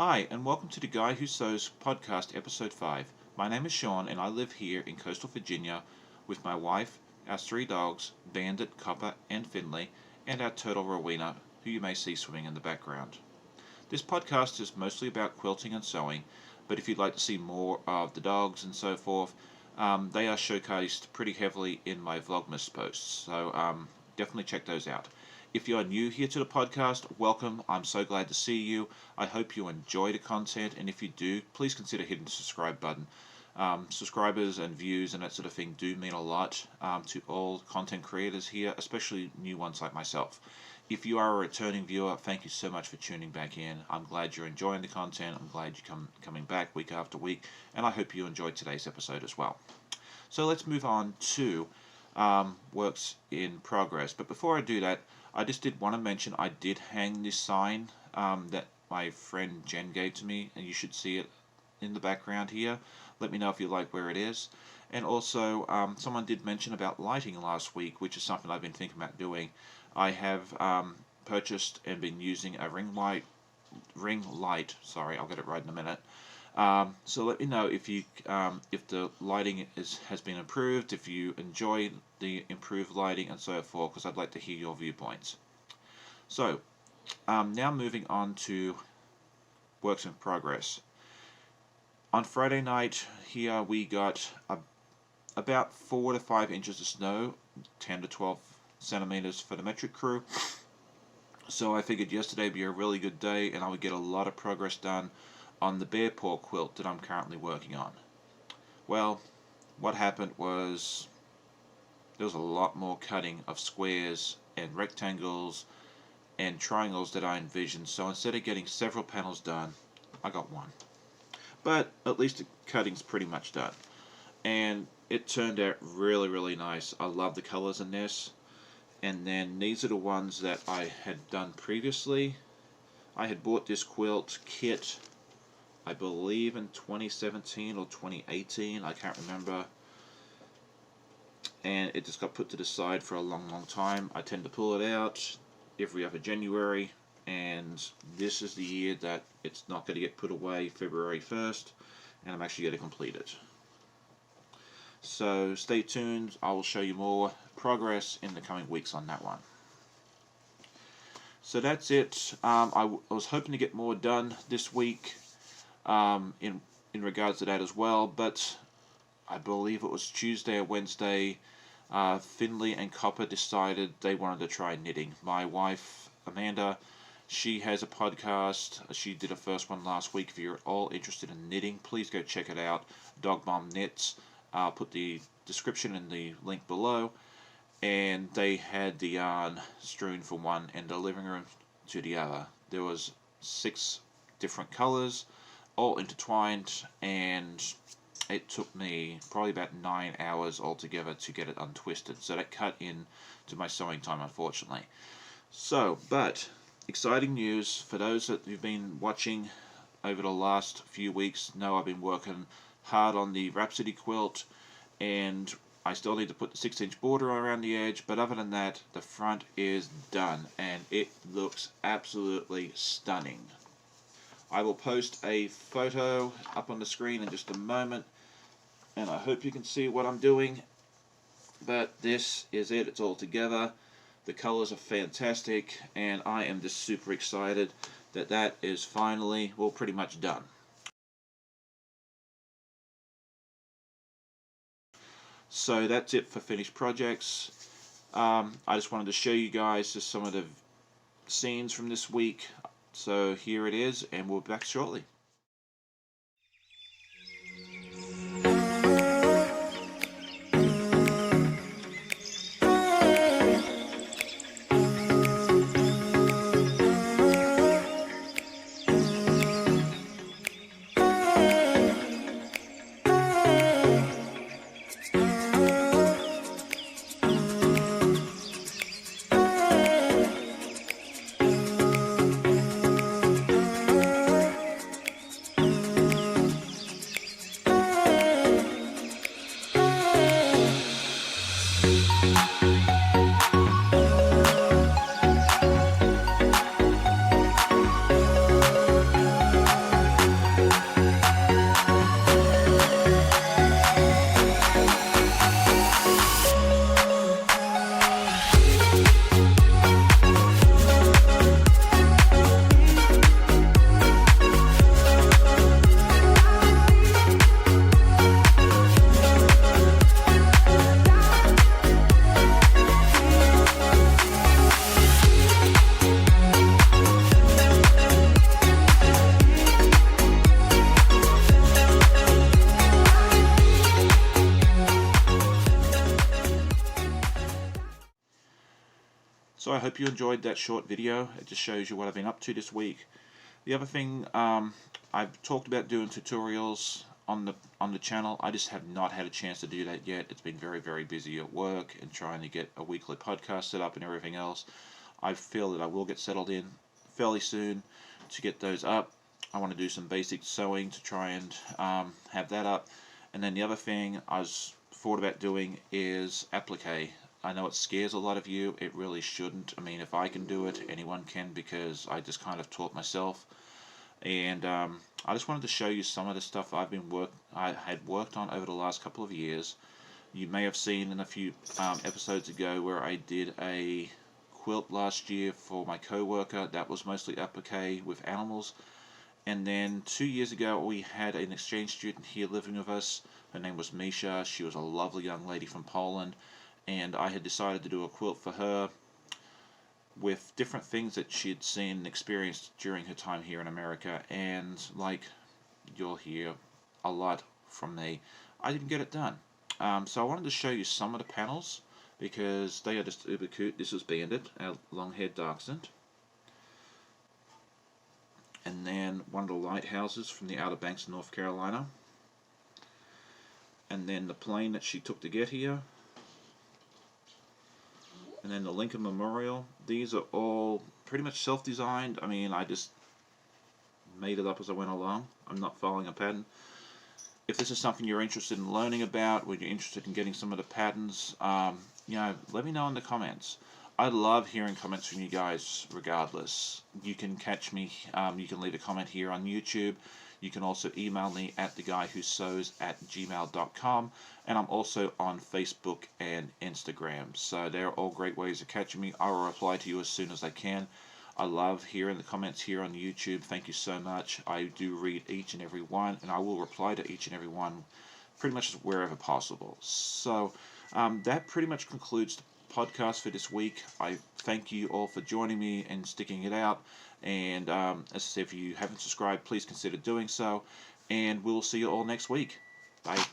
Hi, and welcome to the Guy Who Sews podcast, episode 5. My name is Sean, and I live here in coastal Virginia with my wife, our 3 dogs, Bandit, Copper, and Finley, and our turtle, Rowena, who you may see swimming in the background. This podcast is mostly about quilting and sewing, but if you'd like to see more of the dogs and so forth, they are showcased pretty heavily in my Vlogmas posts, so definitely check those out. If you are new here to the podcast, welcome. I'm so glad to see you. I hope you enjoy the content, and if you do, please consider hitting the subscribe button. Subscribers and views and that sort of thing do mean a lot to all content creators here, especially new ones like myself. If you are a returning viewer, thank you so much for tuning back in. I'm glad you're enjoying the content. I'm glad you're coming back week after week, and I hope you enjoyed today's episode as well. So let's move on to works in progress. But before I do that, I just did want to mention I did hang this sign that my friend Jen gave to me, and you should see it in the background here. Let me know if you like where it is. And also, someone did mention about lighting last week, which is something I've been thinking about doing. I have purchased and been using a ring light. Sorry, I'll get it right in a minute. So let me know if the lighting has been improved, if you enjoy the improved lighting and so forth, because I'd like to hear your viewpoints. So now moving on to works in progress. On Friday night here we got about 4 to 5 inches of snow, 10 to 12 centimeters for the metric crew. So I figured yesterday would be a really good day and I would get a lot of progress done on the bear paw quilt that I'm currently working on. Well, what happened was there was a lot more cutting of squares and rectangles and triangles that I envisioned, so instead of getting several panels done, I got one. But at least the cutting's pretty much done. And it turned out really nice. I love the colors in this. And then these are the ones that I had done previously. I had bought this quilt kit, I believe in 2017 or 2018, I can't remember. And it just got put to the side for a long time. I tend to pull it out every other January, and this is the year that it's not going to get put away, February 1st, and I'm actually going to complete it. So stay tuned, I will show you more progress in the coming weeks on that one. So that's it. I was hoping to get more done this week in regards to that as well, but I believe it was Tuesday or Wednesday, Finley and Copper decided they wanted to try knitting. My wife Amanda, she has a podcast. She did a first one last week. If you're all interested in knitting, please go check it out. Dog Mom Knits. I'll put the description in the link below. And they had the yarn strewn from one end of the living room to the other. There was 6 different colors, all intertwined, and it took me probably about 9 hours altogether to get it untwisted. So that cut in to my sewing time, unfortunately. So, but exciting news for those that have been watching over the last few weeks. Know I've been working hard on the Rhapsody quilt, and I still need to put the 6-inch border around the edge, but other than that, the front is done, and it looks absolutely stunning. I will post a photo up on the screen in just a moment, and I hope you can see what I'm doing, but this is it. It's all together. The colors are fantastic, and I am just super excited that that is finally, well, pretty much done. So that's it for finished projects. I just wanted to show you guys just some of the scenes from this week. So here it is, and we'll be back shortly. I hope you enjoyed that short video. It just shows you what I've been up to this week. The other thing, I've talked about doing tutorials on the channel. I just have not had a chance to do that yet. It's been very, very busy at work and trying to get a weekly podcast set up and everything else. I feel that I will get settled in fairly soon to get those up. I want to do some basic sewing to try and have that up. And then the other thing I was thought about doing is applique. I know it scares a lot of you. It really shouldn't. I mean, if I can do it, anyone can, because I just kind of taught myself. And I just wanted to show you some of the stuff I had worked on over the last couple of years. You may have seen in a few episodes ago where I did a quilt last year for my co-worker. That was mostly applique with animals. And then 2 years ago we had an exchange student here living with us. Her name was Misha. She was a lovely young lady from Poland, and I had decided to do a quilt for her with different things that she had seen and experienced during her time here in America. And like you'll hear a lot from me, I didn't get it done. So I wanted to show you some of the panels because they are just uber cute. This is Bandit, our long-haired dachshund. And then one of the lighthouses from the Outer Banks of North Carolina. And then the plane that she took to get here. And then the Lincoln Memorial. These are all pretty much self-designed. I mean, I just made it up as I went along. I'm not following a pattern. If this is something you're interested in learning about, or you're interested in getting some of the patterns, let me know in the comments. I love hearing comments from you guys regardless. You can catch me, you can leave a comment here on YouTube. You can also email me at theguywhosews@gmail.com, and I'm also on Facebook and Instagram. So they're all great ways of catching me. I will reply to you as soon as I can. I love hearing the comments here on YouTube. Thank you so much. I do read each and every one, and I will reply to each and every one pretty much wherever possible. So that pretty much concludes the podcast for this week. I thank you all for joining me and sticking it out. And as I said, if you haven't subscribed, please consider doing so. And we'll see you all next week. Bye.